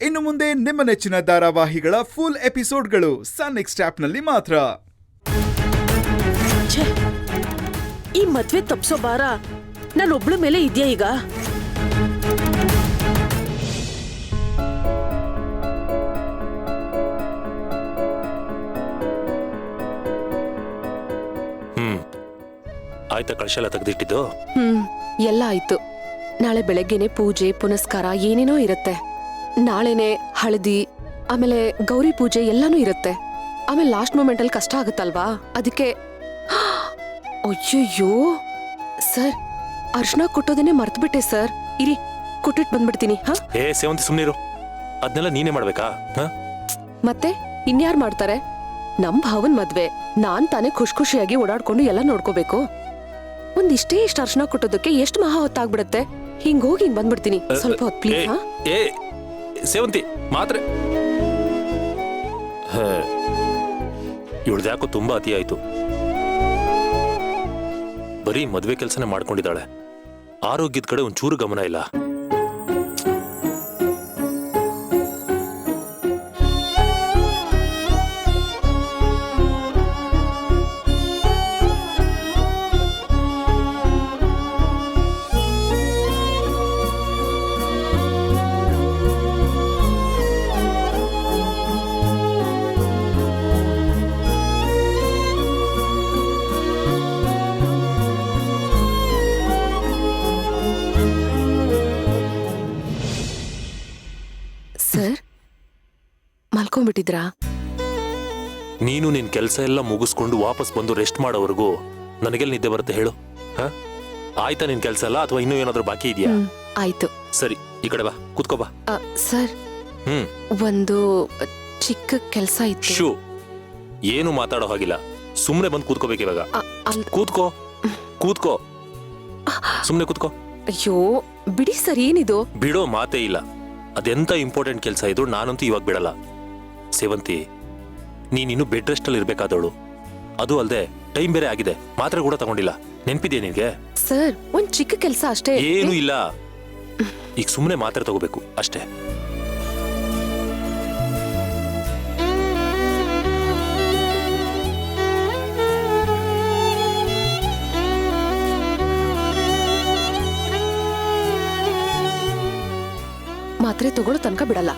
ಇನ್ನು ಮುಂದೆ ನಿಮ್ಮ ನೆಚ್ಚಿನ ಧಾರಾವಾಹಿಗಳ ಫುಲ್ ಎಪಿಸೋಡ್ಗಳು ಸನ್ ನೆಕ್ಸ್ಟ್ ಆಪ್ನಲ್ಲಿ ಮಾತ್ರ. ಈ ಮದ್ವೆ ತಪ್ಸೋ ಭಾರ ನಾನೊಬ್ಳ ಮೇಲೆ ಇದೆಯಾ ಈಗ? ಆಯ್ತಾ ಕಳಶ ಎಲ್ಲ ತೆಗೆದಿಟ್ಟಿದ್ದು? ಎಲ್ಲ ಆಯ್ತು. ನಾಳೆ ಬೆಳಗ್ಗೆನೆ ಪೂಜೆ ಪುನಸ್ಕಾರ ಏನೇನೋ ಇರುತ್ತೆ. ನಾಳೆನೆ ಹಳದಿ, ಆಮೇಲೆ ಗೌರಿ ಪೂಜೆ ಎಲ್ಲಾನು ಇರುತ್ತೆ. ಆಮೇಲೆ ಲಾಸ್ಟ್ ಮೂಮೆಂಟ್ ಅಲ್ಲಿ ಕಷ್ಟ ಆಗುತ್ತಲ್ವಾ, ಅದಕ್ಕೆ. ಅಯ್ಯಯ್ಯೋ ಸರ್, ಅರ್ಶನ ಕೊಟ್ಟೋದನ್ನೇ ಮರ್ತ್ಬಿಟ್ಟೆ ಸರ್. ಇರಿ, ಕೊಟ್ಟಿಟ್ ಬಂದ್ಬಿಡ್ತೀನಿ. ಏ ಸೇವಂತಿ ಸುಮ್ನಿರು, ಅದನ್ನೆಲ್ಲ ನೀನೇ ಮಾಡ್ಬೇಕಾ? ಮತ್ತೆ ಇನ್ಯಾರು ಮಾಡ್ತಾರೆ? ನಮ್ ಭಾವನ್ ಮದ್ವೆ, ನಾನ್ ತಾನೇ ಖುಷಿಯಾಗಿ ಓಡಾಡ್ಕೊಂಡು ಎಲ್ಲ ನೋಡ್ಕೋಬೇಕು. ಒಂದಿಷ್ಟೇ ಇಷ್ಟ ಅರ್ಶನ ಕೊಟ್ಟೋದಕ್ಕೆ ಎಷ್ಟು ಮಹಾ ಹೊತ್ತಾಗ್ಬಿಡತ್ತೆ. ಹಿಂಗ್ ಹೋಗಿ ಹಿಂಗ್ ಬಂದ್ಬಿಡ್ತೀನಿ. ಸ್ವಲ್ಪ ಹೊತ್ತು ಪ್ಲೀಸ್. ಏ ಸೇವಂತಿ ಮಾತ್ರೆ ಇವಳ್ದ್ಯಾಕೋ ತುಂಬಾ ಅತಿ ಆಯ್ತು. ಬರೀ ಮದ್ವೆ ಕೆಲ್ಸನೇ ಮಾಡ್ಕೊಂಡಿದ್ದಾಳೆ, ಆರೋಗ್ಯದ ಕಡೆ ಒಂಚೂರು ಗಮನ ಇಲ್ಲ. ಸರ್, ಮಲ್ಕೊಂಡ್ಬಿಟ್ಟಿದ್ರಾ? ನೀನು ನಿನ್ ಕೆಲಸ ಎಲ್ಲ ಮುಗಿಸ್ಕೊಂಡು ವಾಪಸ್ ಬಂದು ರೆಸ್ಟ್ ಮಾಡೋವರೆಗೂ ನನಗೆಲ್ಲ ನಿದ್ದೆ ಬರುತ್ತೆ ಹೇಳು? ಆಯ್ತಾ ನಿನ್ ಕೆಲಸ ಎಲ್ಲ, ಅಥವಾ ಇನ್ನೂ ಏನಾದ್ರೂ ಬಾಕಿ ಇದೆಯಾ? ಆಯ್ತು. ಸರಿ, ಈ ಕಡೆ ಬಾ, ಕೂತ್ಕೋ ಬಾ. ಸರ್, ಒಂದು ಚಿಕ್ಕ ಕೆಲಸ ಇತ್ತು. ಶೂ, ಏನು ಮಾತಾಡೋ ಹಾಗಿಲ್ಲ, ಸುಮ್ನೆ ಬಂದು ಕೂತ್ಕೋಬೇಕು ಇವಾಗ. ಕೂತ್ಕೋ ಕೂತ್ಕೋ, ಸುಮ್ನೆ ಕೂತ್ಕೋ. ಅಯ್ಯೋ ಬಿಡಿ ಸರ್, ಏನಿದು? ಬಿಡೋ ಮಾತೇ ಇಲ್ಲ. ಅದೆಂತ ಇಂಪಾರ್ಟೆಂಟ್ ಕೆಲಸ ಇದು, ನಾನಂತೂ ಇವಾಗ ಬಿಡಲ್ಲ. ಸೇವಂತಿ, ನೀನಿನ್ನು ಬೆಡ್ ರೆಸ್ಟ್ ಅಲ್ಲಿ ಇರ್ಬೇಕಾದವಳು. ಅದು ಅಲ್ಲದೆ ಟೈಮ್ ಬೇರೆ ಆಗಿದೆ, ಮಾತ್ರೆ ಕೂಡ ತಗೊಂಡಿಲ್ಲ. ನೆನ್ಪಿದ್ಯಾ ನಿನ್ಗೆ? ಸರ್, ಒಂದ್ ಚಿಕ್ಕ ಕೆಲಸ ಅಷ್ಟೇ. ಏನು ಇಲ್ಲ, ಈಗ ಸುಮ್ಮನೆ ಮಾತ್ರೆ ತಗೋಬೇಕು ಅಷ್ಟೇ. ಮಾತ್ರೆ ತಗೊಳ್ಳೋ ತನಕ ಬಿಡಲ್ಲ.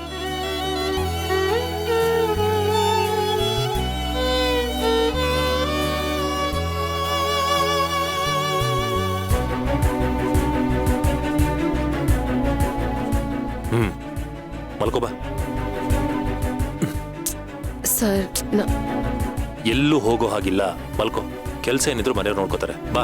ಮಲ್ಕೋ ಬಾ. ಸರ್, ಎಲ್ಲೂ ಹೋಗೋ ಹಾಗಿಲ್ಲ, ಮಲ್ಕೋ. ಕೆಲ್ಸ ಏನಿದ್ರು ಮನೆಯವ್ರು ನೋಡ್ಕೋತಾರೆ. ಬಾ.